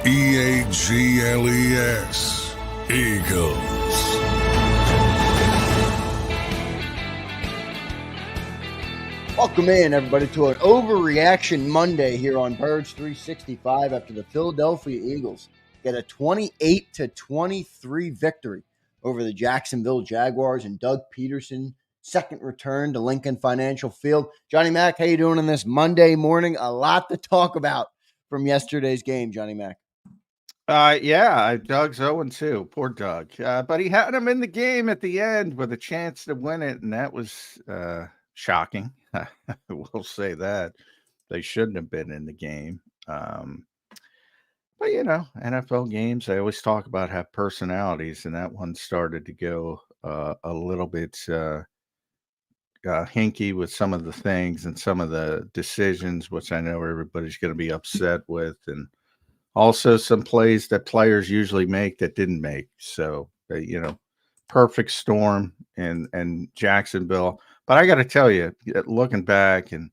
Eagles. Eagles. Welcome in, everybody, to an Overreaction Monday here on Birds 365 after the Philadelphia Eagles get a 28-23 victory over the Jacksonville Jaguars and Doug Peterson second return to Lincoln Financial Field. Johnny Mac, how you doing on this Monday morning? A lot to talk about from yesterday's game, Johnny Mac. Doug's 0-2. Poor Doug. But he had him in the game at the end with a chance to win it, and that was shocking. We'll say that. They shouldn't have been in the game. But, NFL games, I always talk about have personalities, and that one started to go a little bit hinky with some of the things and some of the decisions, which I know everybody's going to be upset with, and also some plays that players usually make that didn't make. So, perfect storm in Jacksonville. But I got to tell you, looking back and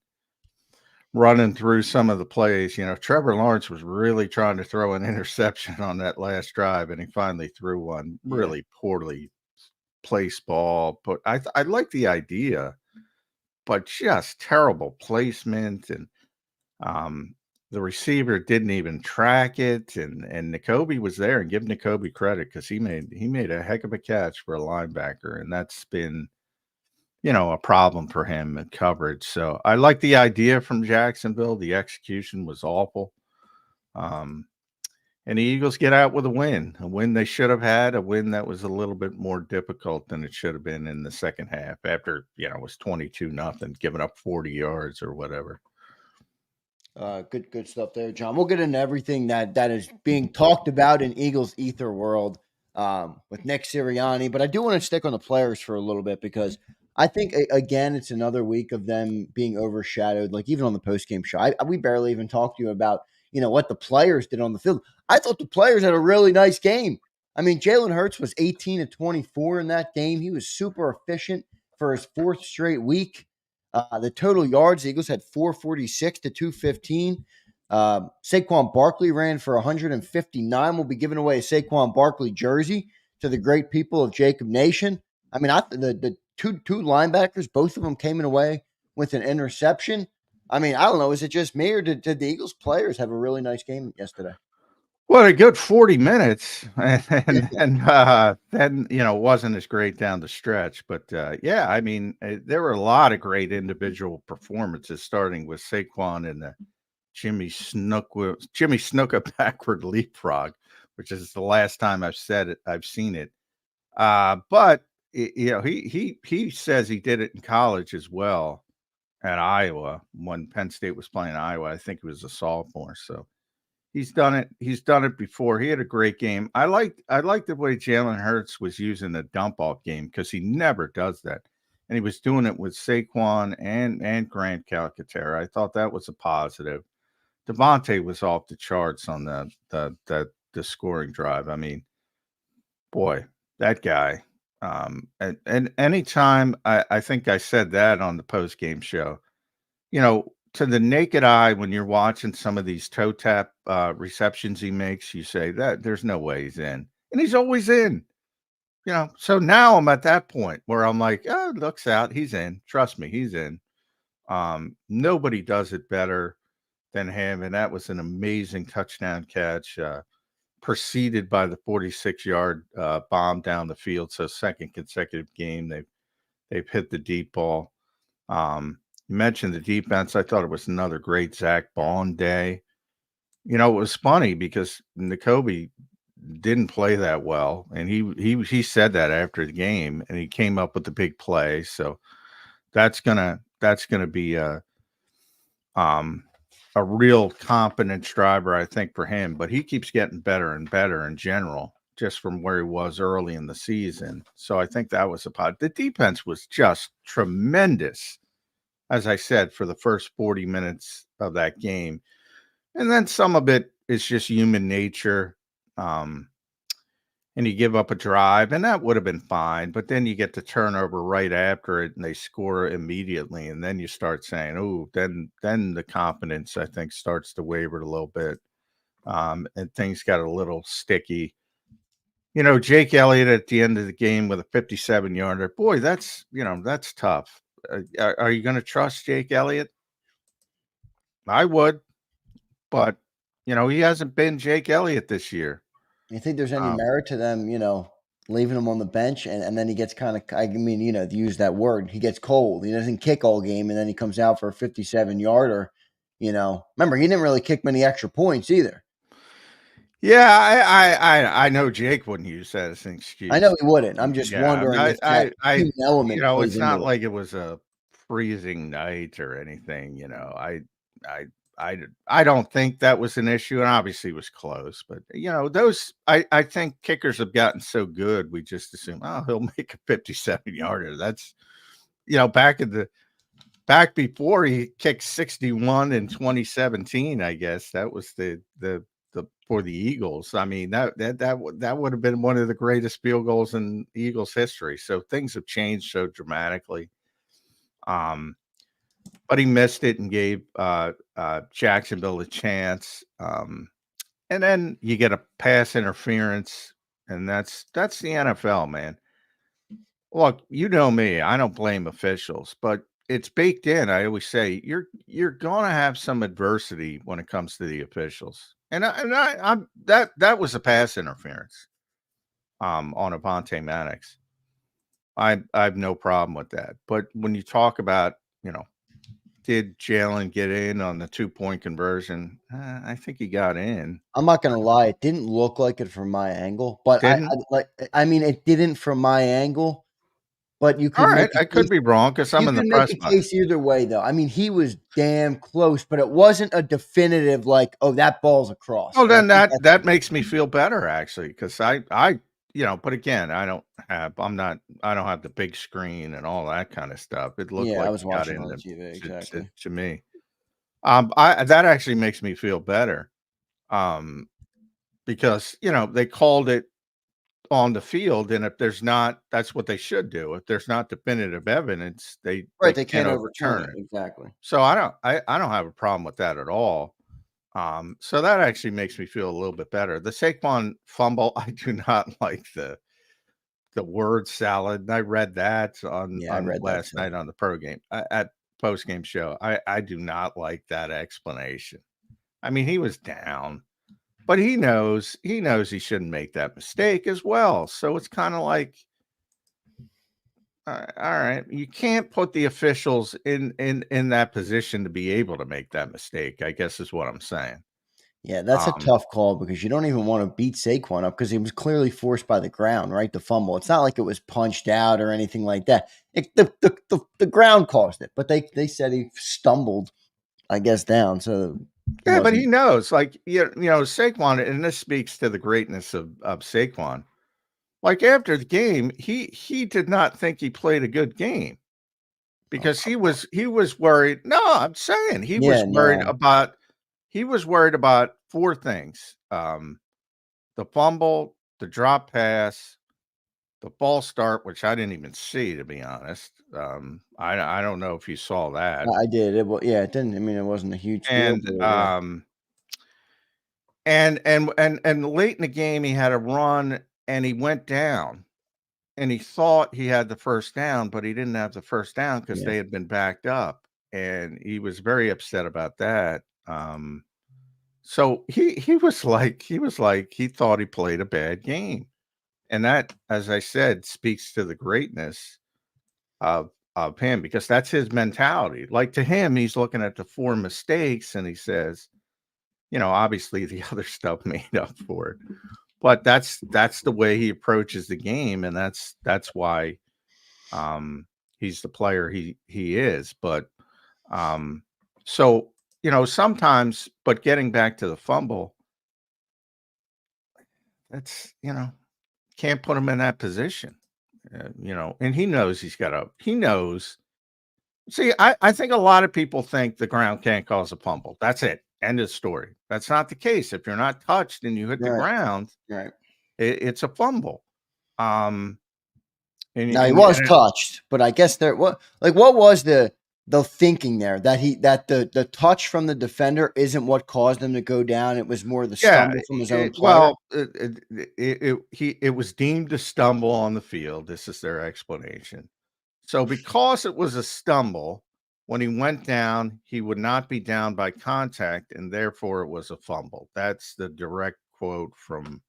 running through some of the plays, Trevor Lawrence was really trying to throw an interception on that last drive, and he finally threw one really poorly placed ball. But I like the idea, but just terrible placement, and the receiver didn't even track it, and Nakobe was there, and give Nakobe credit because he made a heck of a catch for a linebacker, and that's been a problem for him in coverage. So I like the idea from Jacksonville. The execution was awful. And the Eagles get out with a win they should have had, a win that was a little bit more difficult than it should have been in the second half after, it was 22-0, giving up 40 yards or whatever. Good stuff there, John. We'll get into everything that is being talked about in Eagles ether world with Nick Sirianni, but I do want to stick on the players for a little bit because I think, again, it's another week of them being overshadowed. Like even on the postgame show, we barely even talked to you about what the players did on the field. I thought the players had a really nice game. I mean, Jalen Hurts was 18-24 in that game. He was super efficient for his fourth straight week. The total yards, the Eagles had 446 to 215. Saquon Barkley ran for 159. We'll be giving away a Saquon Barkley jersey to the great people of JAKIB Nation. I mean, the two linebackers, both of them came away with an interception. I mean, I don't know. Is it just me or did the Eagles players have a really nice game yesterday? Well, a good 40 minutes, and then wasn't as great down the stretch. But I mean, there were a lot of great individual performances, starting with Saquon and the Jimmy Snuka backward leapfrog, which is the last time I've seen it. But he says he did it in college as well at Iowa when Penn State was playing Iowa. I think he was a sophomore, so. He's done it. He's done it before. He had a great game. I like the way Jalen Hurts was using the dump off game because he never does that, and he was doing it with Saquon and Grant Calcaterra. I thought that was a positive. Devontae was off the charts on the scoring drive. I mean, boy, that guy. And anytime I think I said that on the post game show, to the naked eye, when you're watching some of these toe tap receptions he makes, you say that there's no way he's in, and he's always in. So now I'm at that point where I'm like, oh, looks out, he's in. Trust me, he's in. Nobody does it better than him, and that was an amazing touchdown catch, preceded by the 46-yard bomb down the field. So second consecutive game they've hit the deep ball. You mentioned the defense. I thought it was another great Zach Bond day. It was funny because Nakobe didn't play that well, and he said that after the game, and he came up with the big play. So that's gonna be a real confidence driver, I think, for him. But he keeps getting better and better in general, just from where he was early in the season. So I think that was a pot. The defense was just tremendous, as I said, for the first 40 minutes of that game. And then some of it is just human nature. And you give up a drive, and that would have been fine. But then you get the turnover right after it, and they score immediately. And then you start saying, oh, then the confidence, I think, starts to waver a little bit. and things got a little sticky. Jake Elliott at the end of the game with a 57-yarder. Boy, that's tough. Are you going to trust Jake Elliott? I would, but he hasn't been Jake Elliott this year. You think there's any merit to them, leaving him on the bench and then he gets kind of, to use that word, he gets cold. He doesn't kick all game and then he comes out for a 57-yarder. Remember, he didn't really kick many extra points either. Yeah, I know Jake wouldn't use that as an excuse. I know he wouldn't. I'm just wondering if that human element plays it's not into like it was a freezing night or anything. I don't think that was an issue, and obviously it was close. But those I think kickers have gotten so good, we just assume, oh, he'll make a 57-yarder. That's back before he kicked 61 in 2017. I guess that was the for the Eagles. I mean, that would have been one of the greatest field goals in Eagles history. So things have changed so dramatically. But he missed it and gave Jacksonville a chance. And then you get a pass interference, and that's the NFL, man. Look, you know me, I don't blame officials, but it's baked in. I always say you're going to have some adversity when it comes to the officials. And I'm that was a pass interference on Avonte Maddox. I have no problem with that. But when you talk about, did Jalen get in on the 2-point conversion? I think he got in. I'm not going to lie. It didn't look like it from my angle, but it didn't from my angle. But you could. All right, I could be wrong because I'm in the press box. Case either way, though. I mean, he was damn close, but it wasn't a definitive like, oh, that ball's across. Oh, then that makes me feel better actually, because I but again, I don't have the big screen and all that kind of stuff. It looked like I was watching on the TV exactly. To me. That actually makes me feel better, because they called it on the field, and if there's not, that's what they should do. If there's not definitive evidence, they can't overturn it. Exactly. So I don't have a problem with that at all. So that actually makes me feel a little bit better. The Saquon fumble, I do not like the word salad. And I read that on last night on the at post game show. I do not like that explanation. I mean, he was down. But he knows he shouldn't make that mistake as well. So it's kind of like, all right, you can't put the officials in that position to be able to make that mistake, I guess is what I'm saying. Yeah, that's a tough call because you don't even want to beat Saquon up because he was clearly forced by the ground, right? The fumble. It's not like it was punched out or anything like that. The ground caused it, but they said he stumbled, I guess, down. So yeah, but he knows, like, Saquon, and this speaks to the greatness of Saquon. Like after the game, he did not think he played a good game because he was worried. No, I'm saying he was worried about 4 things: the fumble, the drop pass, the ball start, which I didn't even see, to be honest. I don't know if you saw that. I did. It didn't. I mean, it wasn't a huge and deal. And late in the game, he had a run and he went down, and he thought he had the first down, but he didn't have the first down because they had been backed up, and he was very upset about that. So he was like he thought he played a bad game. And that, as I said, speaks to the greatness of him, because that's his mentality. Like, to him, he's looking at the 4 mistakes and he says, obviously the other stuff made up for it. But that's the way he approaches the game, and that's why he's the player he is. But so sometimes, but getting back to the fumble, that's can't put him in that position, and he knows he knows. See, I think a lot of people think the ground can't cause a fumble. That's it. End of story. That's not the case. If you're not touched and you hit the ground, it's a fumble. Now he was touched, but I guess what was the the thinking there that the touch from the defender isn't what caused him to go down. It was more the Yeah, stumble from his own player. it was deemed a stumble on the field. This is their explanation. So because it was a stumble, when he went down, he would not be down by contact, and therefore it was a fumble. That's the direct quote from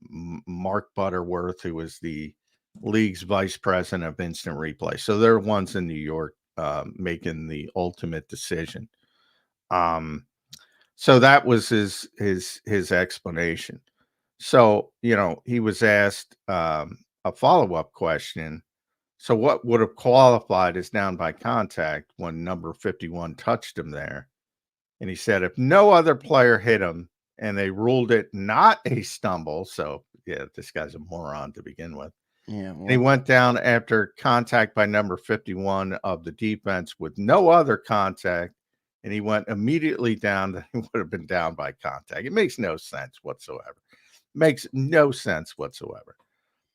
Mark Butterworth, who was the league's vice president of instant replay. So they're ones in New York making the ultimate decision. So that was his explanation. So, he was asked a follow-up question. So what would have qualified as down by contact when number 51 touched him there? And he said, if no other player hit him and they ruled it not a stumble. So yeah, this guy's a moron to begin with. Yeah, And he went down after contact by number 51 of the defense with no other contact. And he went immediately down. That he would have been down by contact. It makes no sense whatsoever. Makes no sense whatsoever.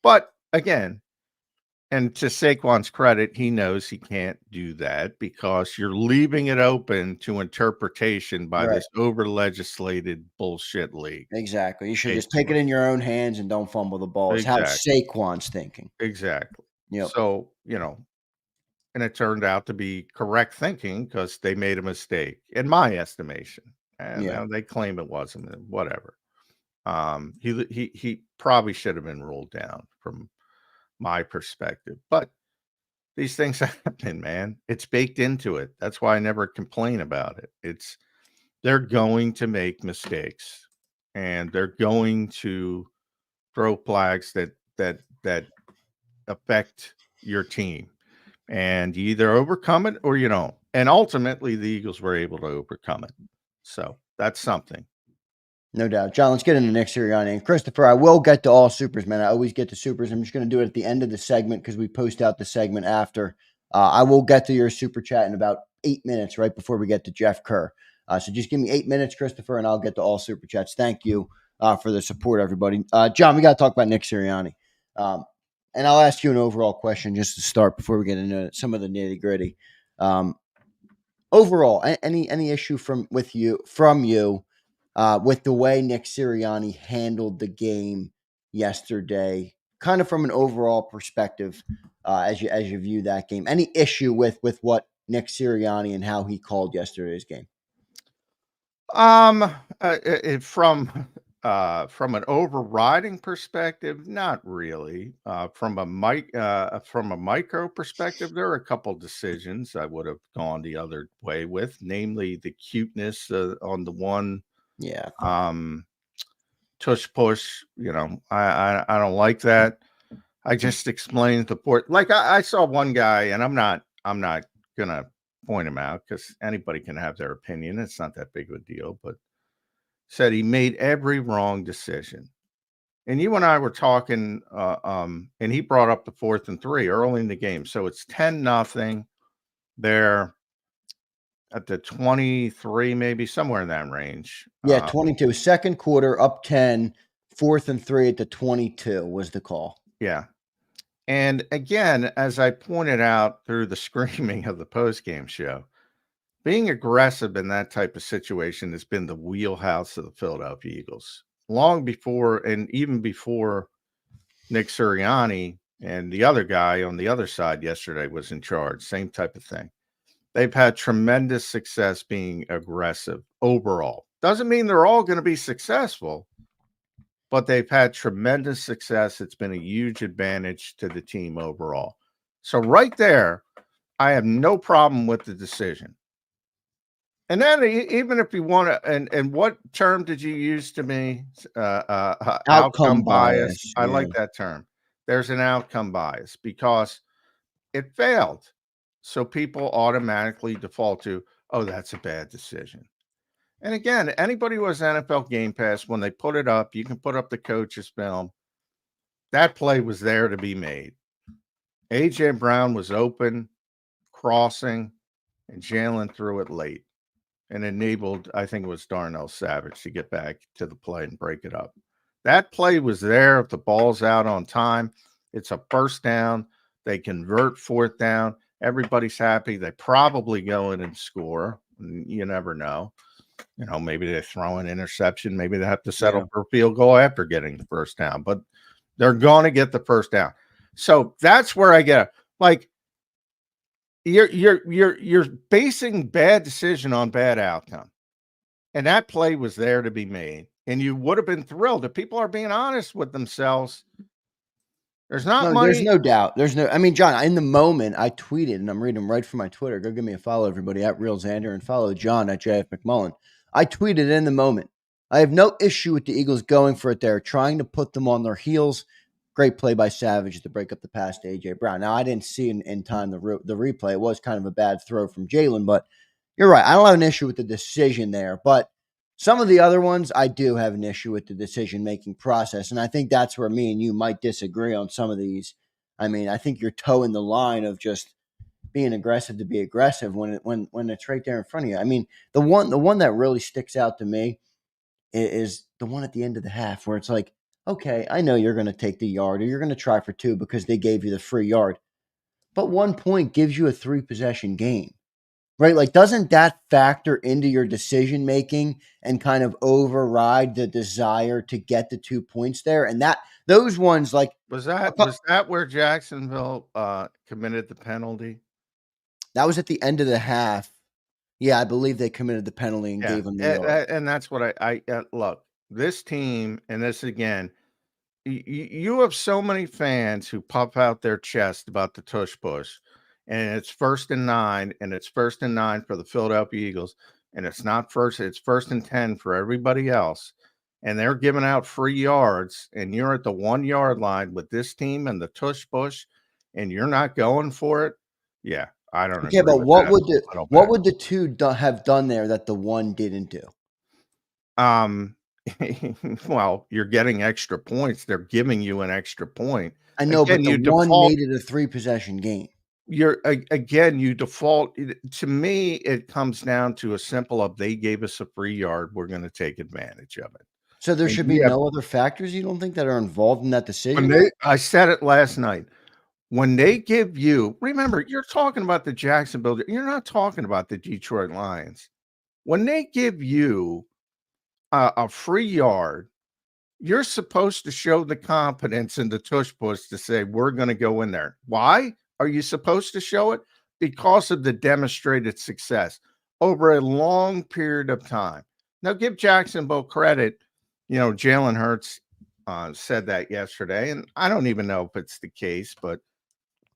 But again, and to Saquon's credit, he knows he can't do that because you're leaving it open to interpretation by right. this over-legislated bullshit league. Exactly. You should just take it in your own hands and don't fumble the ball. Is how Exactly. Saquon's thinking. Exactly. Yep. So, and it turned out to be correct thinking because they made a mistake, in my estimation. And Yeah. they claim it wasn't. Whatever. He probably should have been ruled down from my perspective, but these things happen, man. It's baked into it. That's why I never complain about it. They're going to make mistakes, and they're going to throw flags that affect your team, and you either overcome it or you don't. And ultimately, the Eagles were able to overcome it. So that's something. No doubt. John, let's get into Nick Sirianni. And Christopher, I will get to all supers, man. I always get to supers. I'm just going to do it at the end of the segment because we post out the segment after. I will get to your super chat in about 8 minutes, right before we get to Jeff Kerr. So just give me 8 minutes, Christopher, and I'll get to all super chats. Thank you for the support, everybody. John, we got to talk about Nick Sirianni. And I'll ask you an overall question just to start before we get into some of the nitty gritty. Overall, any issue from you with the way Nick Sirianni handled the game yesterday, kind of from an overall perspective, as you view that game? Any issue with what Nick Sirianni and how he called yesterday's game? From an overriding perspective, not really. From a micro perspective, there are a couple decisions I would have gone the other way with, namely the cuteness on the one. Yeah. Tush push. I don't like that. I just explained the port. Like I saw one guy, and I'm not gonna point him out because anybody can have their opinion. It's not that big of a deal, but said he made every wrong decision. And you and I were talking, and he brought up the 4th and 3 early in the game. So it's 10-0. They're at the 23, maybe somewhere in that range. Yeah, 22. Second quarter, up 10, 4th and 3 at the 22 was the call. Yeah. And again, as I pointed out through the screaming of the postgame show, being aggressive in that type of situation has been the wheelhouse of the Philadelphia Eagles long before, and even before Nick Sirianni and the other guy on the other side yesterday was in charge. Same type of thing. They've had tremendous success being aggressive overall. Doesn't mean they're all going to be successful, but they've had tremendous success. It's been a huge advantage to the team overall. So right there, I have no problem with the decision. And then even if you want to, and what term did you use to me? Outcome bias. I like that term. There's an outcome bias because it failed. So people automatically default to, oh, that's a bad decision. And again, anybody who has NFL Game Pass, when they put it up, you can put up the coach's film. That play was there to be made. A.J. Brown was open, crossing, and Jalen threw it late and enabled, I think it was Darnell Savage, to get back to the play and break it up. That play was there. If the ball's out on time, it's a first down. They convert 4th down, Everybody's happy. They probably go in and score. You never know. Maybe they throw an interception. Maybe they have to settle for a field goal after getting the first down, but they're going to get the first down. So that's where I get like you're basing bad decision on bad outcome, and that play was there to be made, and you would have been thrilled if people are being honest with themselves. There's not money. There's no doubt. I mean, John, in the moment, I tweeted, and I'm reading right from my Twitter. Go give me a follow, everybody, at Real Zander, and follow John at JF McMullen. I tweeted in the moment. I have no issue with the Eagles going for it there, trying to put them on their heels. Great play by Savage to break up the pass to A.J. Brown. Now, I didn't see in time the replay. It was kind of a bad throw from Jalen, but you're right. I don't have an issue with the decision there, but some of the other ones, I do have an issue with the decision-making process, and I think that's where me and you might disagree on some of these. I mean, I think you're towing the line of just being aggressive to be aggressive when it's right there in front of you. I mean, the one that really sticks out to me is the one at the end of the half where it's like, okay, I know you're going to take the yard or you're going to try for 2 because they gave you the free yard, but 1 point gives you a 3-possession game. Right? Like, doesn't that factor into your decision making and kind of override the desire to get the 2 points there? And those ones, like, was that where Jacksonville committed the penalty? That was at the end of the half. Yeah, I believe they committed the penalty and gave them the yard. And that's what I look. This team, and this again, you have so many fans who puff out their chest about the tush push. And it's 1st and 9, and it's 1st and 9 for the Philadelphia Eagles, and it's not first, it's 1st and 10 for everybody else. And they're giving out free yards, and you're at the 1-yard line with this team and the tush push, and you're not going for it. Yeah, I don't know. Yeah, but what would the 2 have done there that the 1 didn't do? Well, you're getting extra points. They're giving you an extra point. I know, but the 1 made it a 3-possession game. You default. To me, it comes down to a simple of they gave us a free yard, we're going to take advantage of it. So there should be no other factors you don't think that are involved in that decision? I said it last night. When they give you, remember, you're talking about the Jacksonville, you're not talking about the Detroit Lions. When they give you a free yard, you're supposed to show the confidence in the tush push to say, we're going to go in there. Why are you supposed to show it? Because of the demonstrated success over a long period of time. Now, give Jacksonville credit. Jalen Hurts said that yesterday, and I don't even know if it's the case, but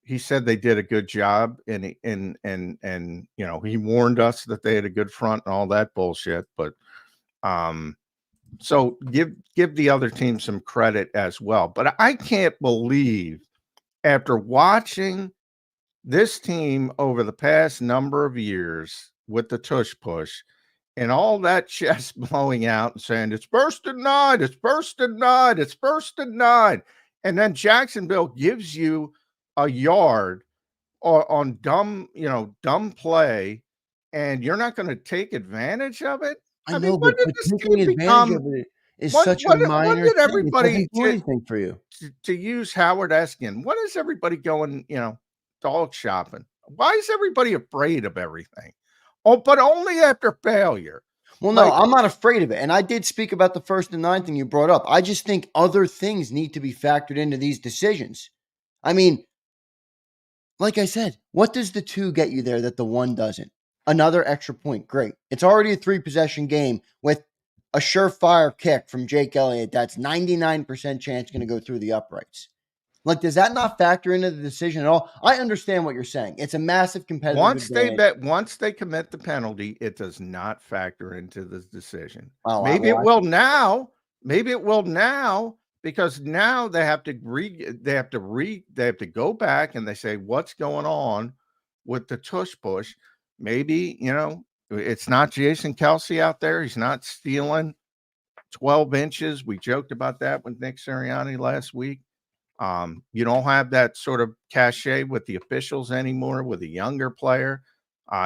he said they did a good job, and he warned us that they had a good front and all that bullshit. But so give the other team some credit as well. But I can't believe, after watching this team over the past number of years with the tush push and all that chest blowing out and saying it's 1st and 9, it's 1st and 9, it's 1st and 9, and then Jacksonville gives you a yard on dumb play, and you're not going to take advantage of it. I know, but taking advantage of it is such a minor thing. Everybody do anything for you. To use Howard Eskin, what is everybody going, dog shopping? Why is everybody afraid of everything? Oh, but only after failure. Well, no, I'm not afraid of it. And I did speak about the 1st and 9 thing you brought up. I just think other things need to be factored into these decisions. I mean, like I said, what does the 2 get you there that the 1 doesn't? Another extra point. Great. It's already a 3-possession game with a surefire kick from Jake Elliott that's 99% chance going to go through the uprights. Like, does that not factor into the decision at all? I understand what you're saying. It's a massive competitive advantage. Once they commit the penalty, it does not factor into the decision. Oh, maybe it will now. Maybe it will now, because now they have to go back and they say, what's going on with the tush push? Maybe, it's not Jason Kelsey out there. He's not stealing 12 inches. We joked about that with Nick Sirianni last week. You don't have that sort of cachet with the officials anymore with a younger player.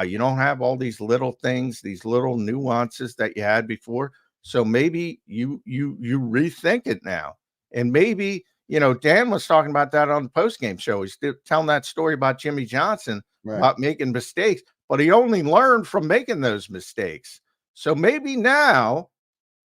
You don't have all these little things, these little nuances that you had before. So maybe you rethink it now. And maybe, Dan was talking about that on the postgame show. He's telling that story about Jimmy Johnson. Right. about making mistakes, but he only learned from making those mistakes. So maybe now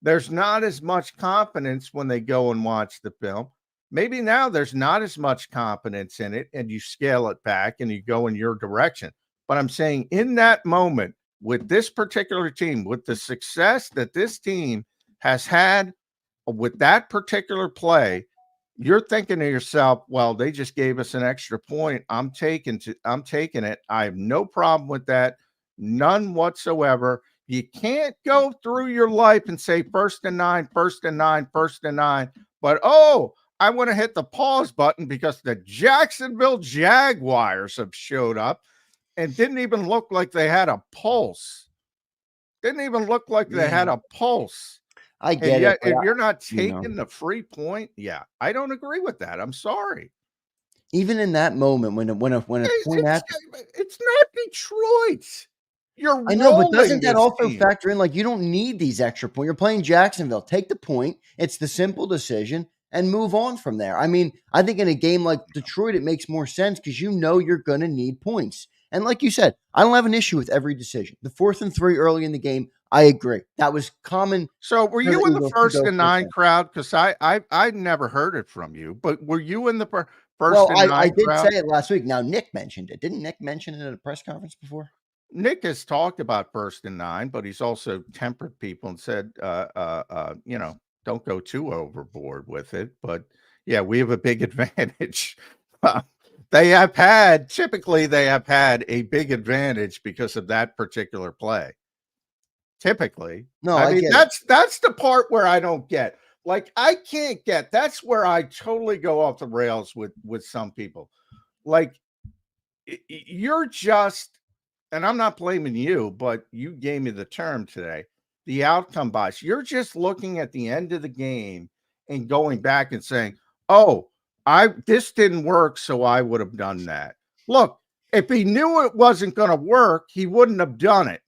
there's not as much confidence when they go and watch the film. Maybe now there's not as much confidence in it, and you scale it back and you go in your direction. But I'm saying in that moment with this particular team, with the success that this team has had with that particular play, you're thinking to yourself, well, they just gave us an extra point. I'm taking it. I have no problem with that. None whatsoever. You can't go through your life and say first and 9, first and 9, first and 9. But I want to hit the pause button because the Jacksonville Jaguars have showed up and didn't even look like they had a pulse. Didn't even look like they had a pulse. I And get yet, it. if you're not taking the free point, I don't agree with that. I'm sorry. Even in that moment, when a point It's not Detroit. You're I know, but rolling doesn't that this also team. factor in, like, you don't need these extra points? You're playing Jacksonville. Take the point. It's the simple decision and move on from there. I mean, I think in a game like Detroit, it makes more sense because you know you're going to need points. And like you said, I don't have an issue with every decision. The 4th and 3 early in the game, I agree. That was common. So were for the you in the Eagles to first go and for it 9 then. crowd? Because I never heard it from you, but were you in the first Well, and I 9 did crowd? say it last week. Now, Nick mentioned it. Didn't Nick mention it at a press conference before? Nick has talked about first and 9, but he's also tempered people and said, don't go too overboard with it. But yeah, we have a big advantage. Typically they have had a big advantage because of that particular play. Typically. No, I I mean, get it. that's the part where I don't get. Like, I can't get. That's where I totally go off the rails with some people. Like, you're just, and I'm not blaming you, but you gave me the term today, the outcome bias. You're just looking at the end of the game and going back and saying, "Oh, this didn't work, so I would have done that." Look, if he knew it wasn't going to work, he wouldn't have done it.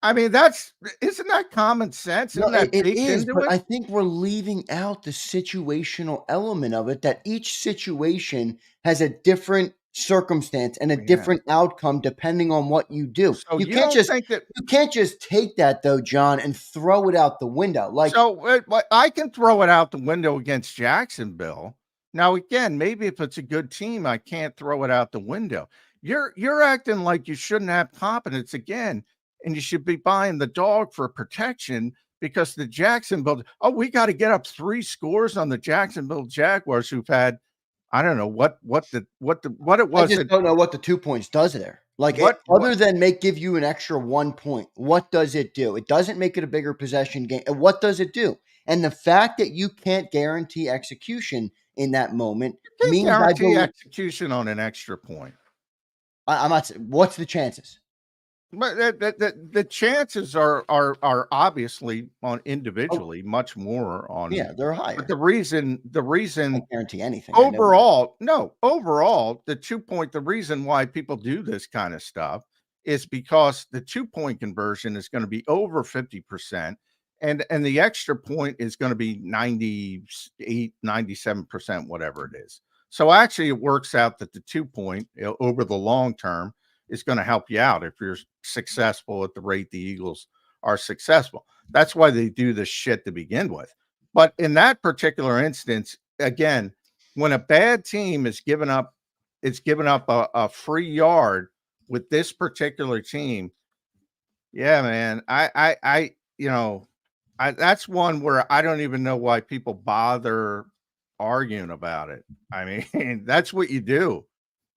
I mean, isn't that common sense? No, Isn't that it baked is, into but it? I think we're leaving out the situational element of it, that each situation has a different circumstance and a Yeah. different outcome depending on what you do. So you don't think that? You can't just take that though, John, and throw it out the window. Like, So I can throw it out the window against Jacksonville. Now, again, maybe if it's a good team, I can't throw it out the window. You're acting like you shouldn't have confidence again, and you should be buying the dog for protection because the Jacksonville. Oh, we got to get up 3 scores on the Jacksonville Jaguars, who've had, I don't know what it I was just that don't know what the 2 points does there. Like, what other than give you an extra 1 point, what does it do? It doesn't make it a bigger possession game. And what does it do? And the fact that you can't guarantee execution in that moment can't means guarantee execution on an extra point. I'm not. What's the chances? But the chances are obviously on individually much more on. Yeah, they're higher. But the reason I can't guarantee anything. overall, the 2-point, the reason why people do this kind of stuff is because the 2-point conversion is going to be over 50%, and the extra point is going to be 98, 97%, whatever it is. So actually it works out that the 2-point over the long term is going to help you out if you're successful at the rate the Eagles are successful. That's why they do this shit to begin with. But in that particular instance, again, when a bad team is given up, a free yard with this particular team. Yeah, man. That's one where I don't even know why people bother arguing about it. I mean, that's what you do.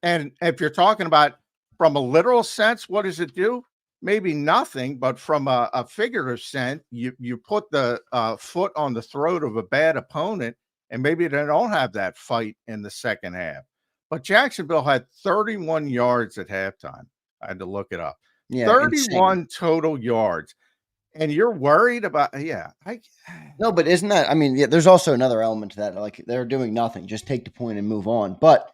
And if you're talking about from a literal sense, what does it do? Maybe nothing, but from a figurative sense, you put the foot on the throat of a bad opponent, and maybe they don't have that fight in the second half. But Jacksonville had 31 yards at halftime. I had to look it up. Yeah, 31 insane. total yards. And you're worried about, No, but isn't that? I mean, yeah, there's also another element to that. Like, they're doing nothing. Just take the point and move on. But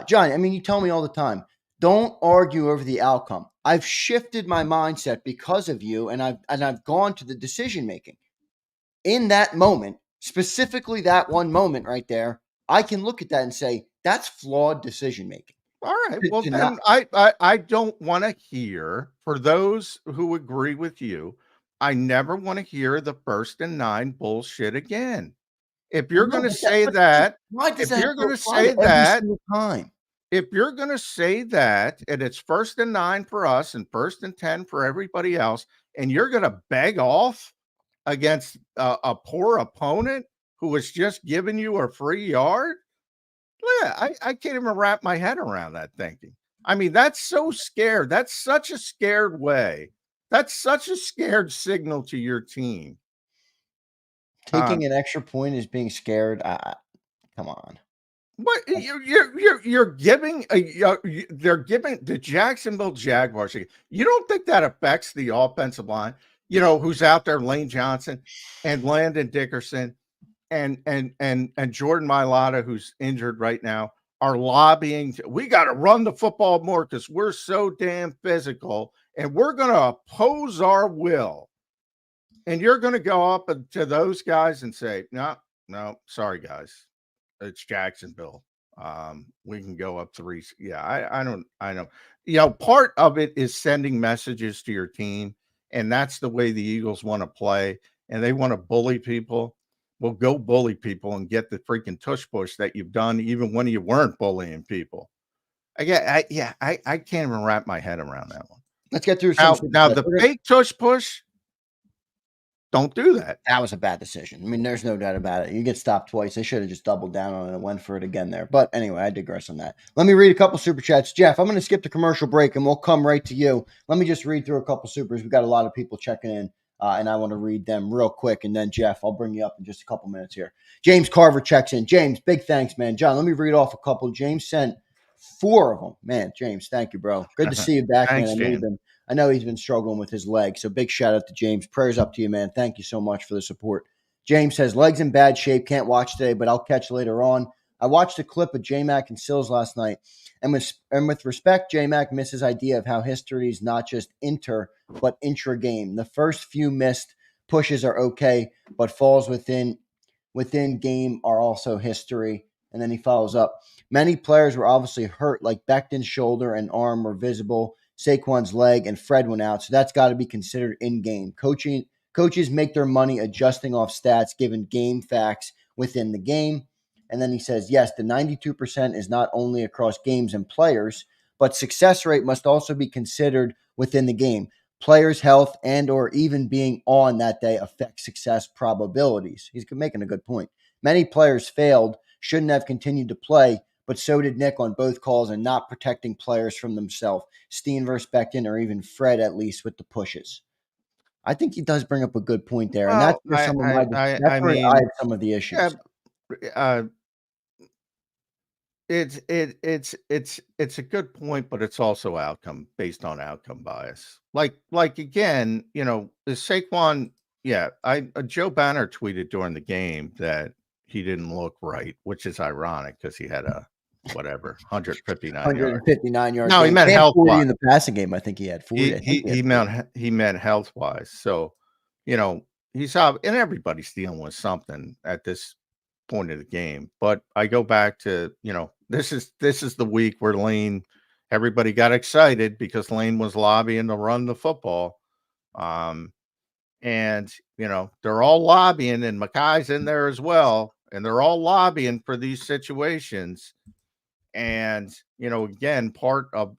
John, I mean, you tell me all the time, don't argue over the outcome. I've shifted my mindset because of you, and I've gone to the decision making. In that moment, specifically that one moment right there, I can look at that and say, that's flawed decision making. All right. To, Well, to not then I don't want to hear, for those who agree with you, I never want to hear the 1st and 9 bullshit again. If you're no, going to say but that, why does if that have you're to going to apply say to every that, single time? if you're going to say that, and it's 1st and 9 for us and 1st and 10 for everybody else, and you're going to beg off against a poor opponent who was just giving you a free yard, yeah, I can't even wrap my head around that thinking. I mean, that's so scared. That's such a scared way. That's such a scared signal to your team. Taking an extra point is being scared. Come on. But you're giving they're giving the Jacksonville Jaguars. You don't think that affects the offensive line? You know who's out there? Lane Johnson and Landon Dickerson and Jordan Mailata, who's injured right now, are lobbying. We got to run the football more because we're so damn physical, and we're going to oppose our will. And you're going to go up to those guys and say, no, sorry guys, it's Jacksonville. We can go up 3. Yeah, I don't. You know, part of it is sending messages to your team, and that's the way the Eagles want to play, and they want to bully people. Well, go bully people and get the freaking tush push that you've done, even when you weren't bullying people. I can't even wrap my head around that one. Let's get through some. Now the fake tush push, don't do that. That was a bad decision. I mean, there's no doubt about it. You get stopped twice. They should have just doubled down on it and went for it again there. But anyway, I digress on that. Let me read a couple super chats. Jeff, I'm going to skip the commercial break and we'll come right to you. Let me just read through a couple supers. We've got a lot of people checking in, and I want to read them real quick. And then, Jeff, I'll bring you up in just a couple minutes here. James Carver checks in. James, big thanks, man. John, let me read off a couple. James sent 4 of them. Man, James, thank you, bro. Good to see you back, Thanks, man. I know he's been struggling with his leg, so big shout out to James. Prayers up to you, man. Thank you so much for the support. James says, legs in bad shape. Can't watch today, but I'll catch later on. I watched a clip of J-Mac and Sills last night, and with respect, J-Mac missed his idea of how history is not just inter, but intra-game. The first few missed pushes are okay, but falls within game are also history. And then he follows up. Many players were obviously hurt, like Becton's shoulder and arm were visible. Saquon's leg and Fred went out, so that's got to be considered in-game. Coaches make their money adjusting off stats given game facts within the game. And then he says, yes, the 92% is not only across games and players, but success rate must also be considered within the game. Players' health and or even being on that day affect success probabilities. He's making a good point. Many players failed, shouldn't have continued to play, but so did Nick on both calls and not protecting players from themselves. Steen versus Becton, or even Fred, at least with the pushes. I think he does bring up a good point there, and that's Well, where I had some of the issues. yeah, it's a good point, but it's also based on outcome bias. Like again, you know, the Saquon. Yeah, Joe Banner tweeted during the game that he didn't look right, which is ironic because he had a 159 yards. No, he meant health wise in the passing game. I think he had 40. He meant health wise. So, you know, he's up, and everybody's dealing with something at this point of the game. But I go back to, you know, this is the week where everybody got excited because Lane was lobbying to run the football. And you know, they're all lobbying, and Mackay's in there as well, and they're all lobbying for these situations. And you know, again, part of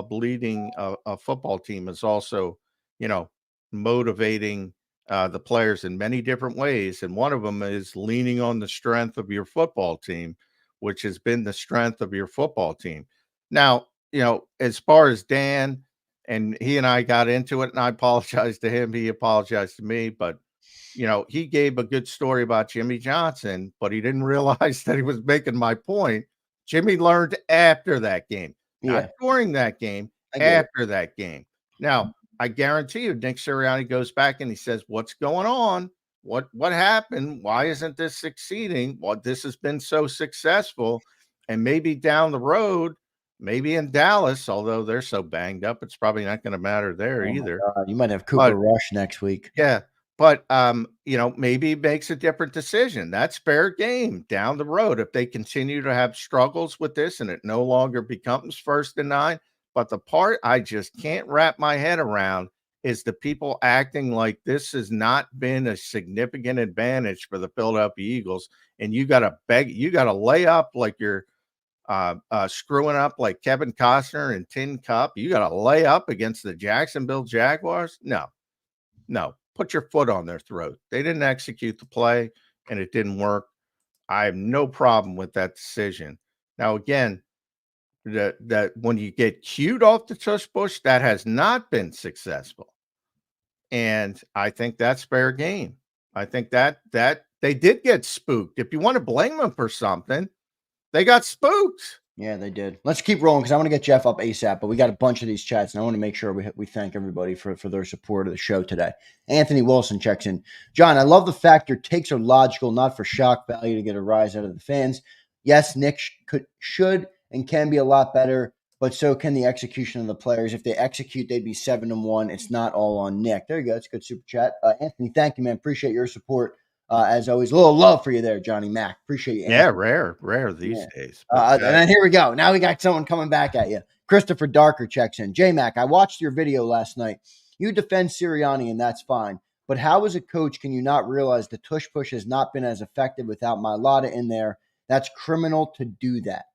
leading a football team is also, you know, motivating the players in many different ways, and one of them is leaning on the strength of your football team, which has been the strength of your football team. Now, you know, as far as Dan, and he and I got into it, and I apologized to him. He apologized to me, but you know, he gave a good story about Jimmy Johnson, but he didn't realize that he was making my point. Jimmy learned after that game, not during that game, after that game. Now, I guarantee you, Nick Sirianni goes back and he says, "What's going on? What happened? Why isn't this succeeding? Well, this has been so successful, and maybe down the road." Maybe in Dallas, although they're so banged up, it's probably not going to matter there either. You might have Cooper Rush next week. Yeah, but maybe makes a different decision. That's fair game down the road if they continue to have struggles with this and it no longer becomes 1st and 9. But the part I just can't wrap my head around is the people acting like this has not been a significant advantage for the Philadelphia Eagles, and you got to lay up like you're screwing up like Kevin Costner in Tin Cup. You got to lay up against the Jacksonville Jaguars. No, put your foot on their throat. They didn't execute the play, and it didn't work. I have no problem with that decision. Now, again, that when you get cued off the tush push, that has not been successful. And I think that's fair game. I think that they did get spooked. If you want to blame them for something, they got spooked. Yeah, they did. Let's keep rolling because I want to get Jeff up ASAP, but we got a bunch of these chats, and I want to make sure we thank everybody for their support of the show today. Anthony Wilson checks in. John, I love the fact your takes are logical, not for shock value to get a rise out of the fans. Yes, Nick should and can be a lot better, but so can the execution of the players. If they execute, they'd be 7-1. It's not all on Nick. There you go. That's a good super chat. Anthony, thank you, man. Appreciate your support. As always, a little love for you there, Johnny Mac. Appreciate you. Yeah, rare these days. And then here we go. Now we got someone coming back at you. Christopher Darker checks in. J-Mac, I watched your video last night. You defend Sirianni, and that's fine. But how, as a coach, can you not realize the tush push has not been as effective without Mailata in there? That's criminal to do that.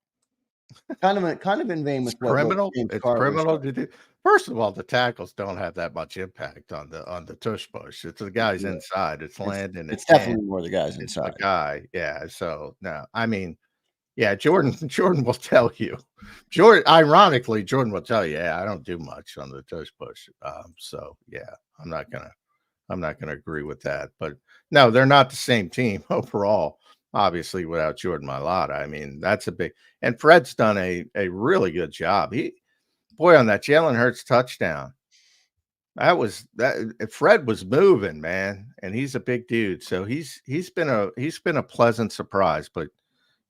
Kind of in vain with criminal. It's criminal to do. First of all, the tackles don't have that much impact on the tush push. It's the guys inside. It's landing. It's definitely more the guys inside. The guy, yeah. So no, I mean, yeah. Jordan will tell you. Ironically, Jordan will tell you, yeah, I don't do much on the tush push. So yeah, I'm not gonna agree with that. But no, they're not the same team overall. Obviously, without Jordan Mailata, I mean, that's a big. And Fred's done a really good job. On that Jalen Hurts touchdown, Fred was moving, man, and he's a big dude. So he's been a pleasant surprise. But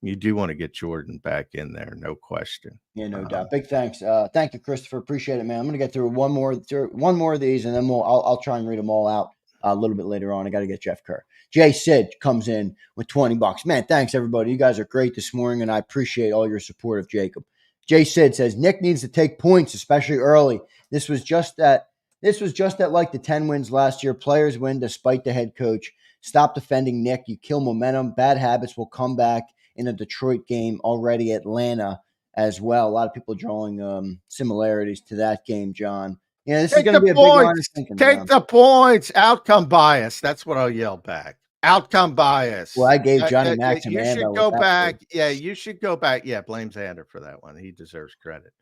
you do want to get Jordan back in there, no question. Yeah, no doubt. Big thanks. Thank you, Christopher. Appreciate it, man. I'm gonna get through one more of these, and then I'll try and read them all out a little bit later on. I got to get Jeff Kerr. Jay Sid comes in with $20. Man, thanks everybody. You guys are great this morning, and I appreciate all your support of Jacob. Jay Sid says Nick needs to take points, especially early. This was just that like the 10 wins last year. Players win despite the head coach. Stop defending Nick. You kill momentum. Bad habits will come back in a Detroit game, already Atlanta as well. A lot of people drawing similarities to that game, John. Yeah, this is going to be a big line of thinking. Take the points. Outcome bias. That's what I'll yell back. Outcome bias. Well, I gave Johnny Max you should go back. Yeah, you should go back. Yeah, blame Zander for that one. He deserves credit.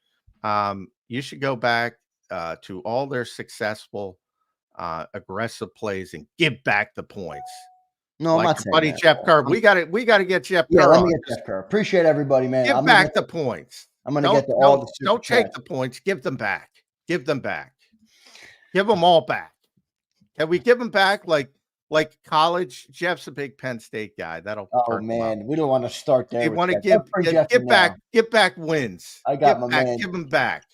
You should go back to all their successful aggressive plays and give back the points. No, I'm not saying buddy that. Jeff Kerr. We got to get Jeff Kerr. Yeah, let me get Jeff Kerr. Appreciate everybody, man. Give back the points. I'm going to get to all the super Don't take the points. Give them back. Give them back. Give them all back. Can we give them back like college? Jeff's a big Penn State guy. That'll. Oh man, we don't want to start there. You want to give back wins. I got my man. Give them back.